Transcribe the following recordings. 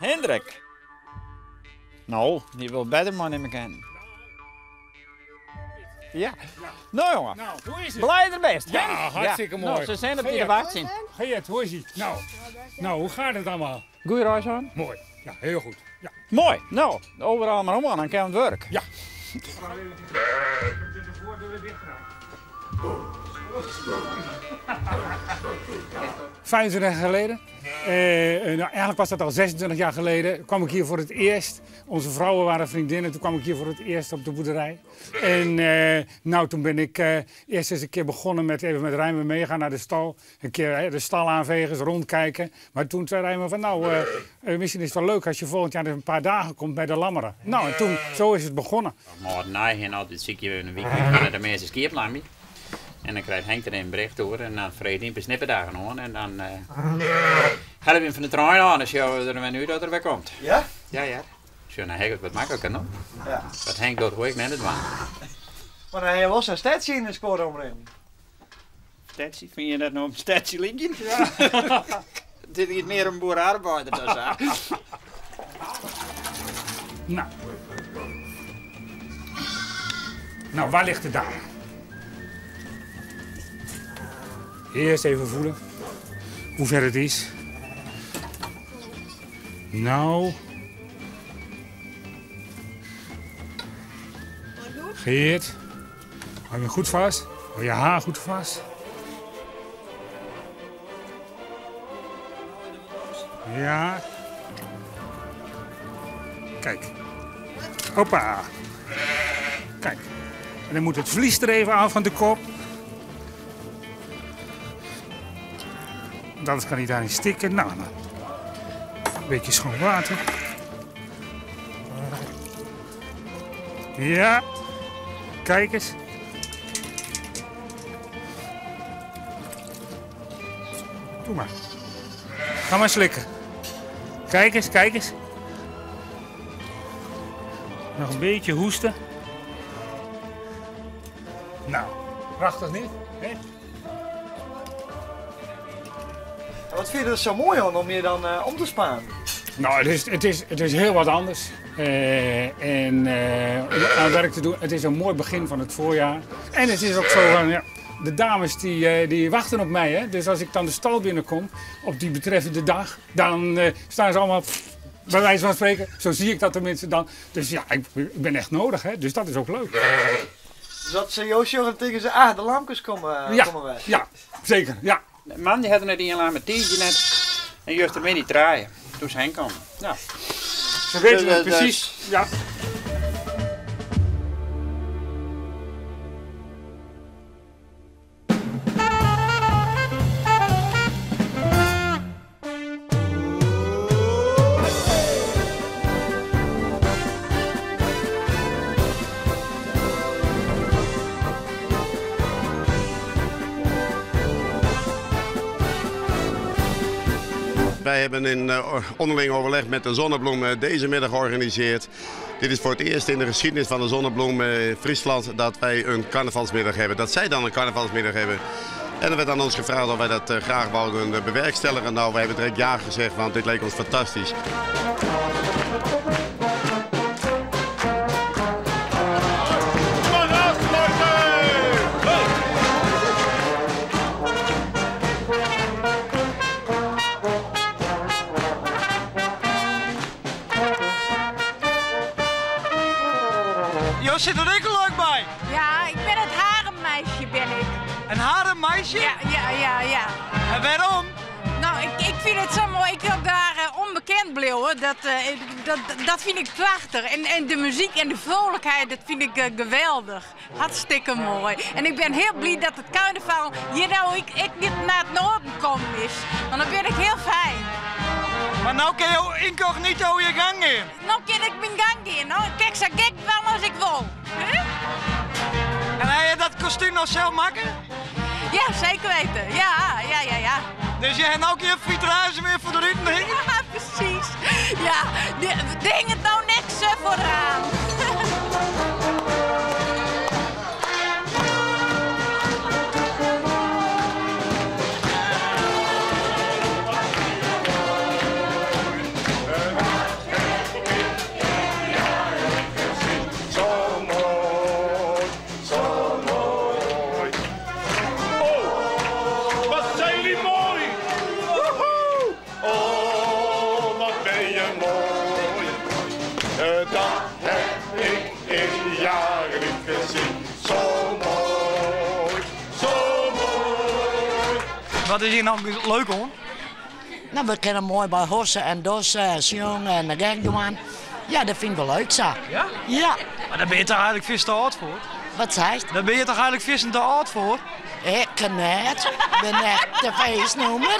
Hendrik. Nou, die wil beter man in me kennen. Ja. Nou jongen. Nou, hoe is het? Blij er best. Ja, hè? hartstikke mooi. Nou, ze zijn op die Geert. wacht zien. Geert, hoe is het? Nou, hoe gaat het allemaal? Goeie reis aan. Mooi. Ja, heel goed. Ja. Mooi. Nou, overal maar om aan, dan kan het werk. Ja. 25 jaar geleden, nou, eigenlijk was dat al 26 jaar geleden, kwam ik hier voor het eerst. Onze vrouwen waren vriendinnen, toen kwam ik hier voor het eerst op de boerderij. En nou, toen ben ik eerst eens een keer begonnen met even met Rijmer meegaan naar de stal. Een keer de stal aanvegen, eens rondkijken. Maar toen zei Rijmer van nou, misschien is het wel leuk als je volgend jaar een paar dagen komt bij de lammeren. Nou, en toen, zo is het begonnen. Maar nee, en altijd zie ik je een week naar de mensen skierplamie. En dan krijgt Henk er een bericht door en dan vreet hij een paar snipperdagen aan en dan help je van de trein aan als je er nu dat er weer komt. Ja? Ja, ja. Zo, nou, Henk, wat makkelijker nog. Ja. Dat Henk doet hoe ik net het was. Maar hij was een stadje in de score omringen. Stetsie, vind je dat nou een stetsie linkje? Ja. Dit is meer een boerenarbeider dan zo. Nou, waar ligt het daar? Eerst even voelen hoe ver het is. Nou. Geert, hou je goed vast. Hou je haar goed vast. Ja. Kijk. Hoppa. Kijk. En dan moet het vlies er even af van de kop. Anders kan hij daarin stikken. Nou, een beetje schoon water. Ja. Kijk eens. Doe maar. Ga maar slikken. Kijk eens, kijk eens. Nog een beetje hoesten. Nou, prachtig niet? Hè? Wat vind je er zo mooi aan om je dan om te sparen? Nou, het is heel wat anders. Om aan werk te doen, het is een mooi begin van het voorjaar. En het is ook zo van, ja, de dames die wachten op mij. Hè? Dus als ik dan de stal binnenkom op die betreffende dag, dan staan ze allemaal, bij wijze van spreken, zo zie ik dat tenminste dan. Dus ja, ik ben echt nodig, hè? Dus dat is ook leuk. Dus dat ze Joosje tegen ze, de lampjes komen wij. Ja, zeker, ja. De man die had er net in aan met tientje net en juist ermee niet draaien. Toen ze heen kwam. Nou, Ze weten het precies. Ja. Wij hebben in onderling overleg met de Zonnebloem deze middag georganiseerd. Dit is voor het eerst in de geschiedenis van de Zonnebloem Friesland dat wij een carnavalsmiddag hebben. Dat zij dan een carnavalsmiddag hebben. En er werd aan ons gevraagd of wij dat graag wouden bewerkstelligen. Nou, wij hebben direct ja gezegd, want dit leek ons fantastisch. Jos zit er ook leuk bij. Ja, ik ben het harenmeisje, ben ik. Een harenmeisje? Ja. En waarom? Nou, ik vind het zo mooi. Ik wil daar onbekend blijven. Dat vind ik prachtig. En de muziek en de vrolijkheid, dat vind ik geweldig. Hartstikke mooi. En ik ben heel blij dat het carnaval hier nou ik niet naar het noorden komen is. Want dan ben ik heel fijn. Maar nou kun je incognito je gang in. Nou kan ik mijn gang in. Nou, kijk, zo gek wel als ik wil. Huh? En heb je dat kostuum nog zelf maken? Ja, zeker weten. Ja. Dus je hebt ook je fietruizen weer voor de ruiten heen? Ja, precies. Ja, ding het nou niks vooraan. Wat is hier nou leuk hoor? Nou, we kunnen mooi bij hossen en dossen, zingen en de gek doen. Ja, dat vind ik wel leuk zo. Ja? Ja. Maar daar ben je toch eigenlijk vis te oud voor? Wat zei je? Daar ben je toch eigenlijk vissen te oud voor? Ik kan net. Ik ben echt de feestnoemer.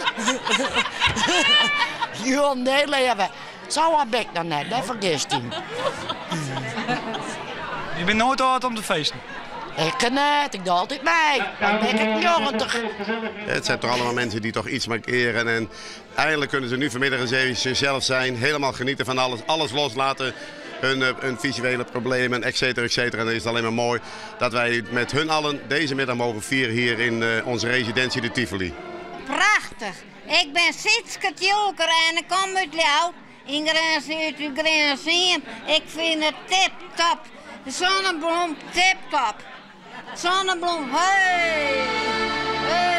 Joh, nee leven. Zo heb ik dan net, dat vergist hij. Je bent nooit te oud om te feesten? Ik kan net, ik doe altijd mee. Dan ben ik 90. Het zijn toch allemaal mensen die toch iets markeren. En eindelijk kunnen ze nu vanmiddag eens even zichzelf zijn. Helemaal genieten van alles. Alles loslaten. Hun visuele problemen, et cetera, et cetera. En dan is het alleen maar mooi dat wij met hun allen deze middag mogen vieren hier in onze residentie de Tivoli. Prachtig. Ik ben Sitske Tjoker en ik kom uit Leeuw. In Grenzen. Ik vind het tip-top. De zonnebloem, tip-top. Zonnebloem, hey! Hey!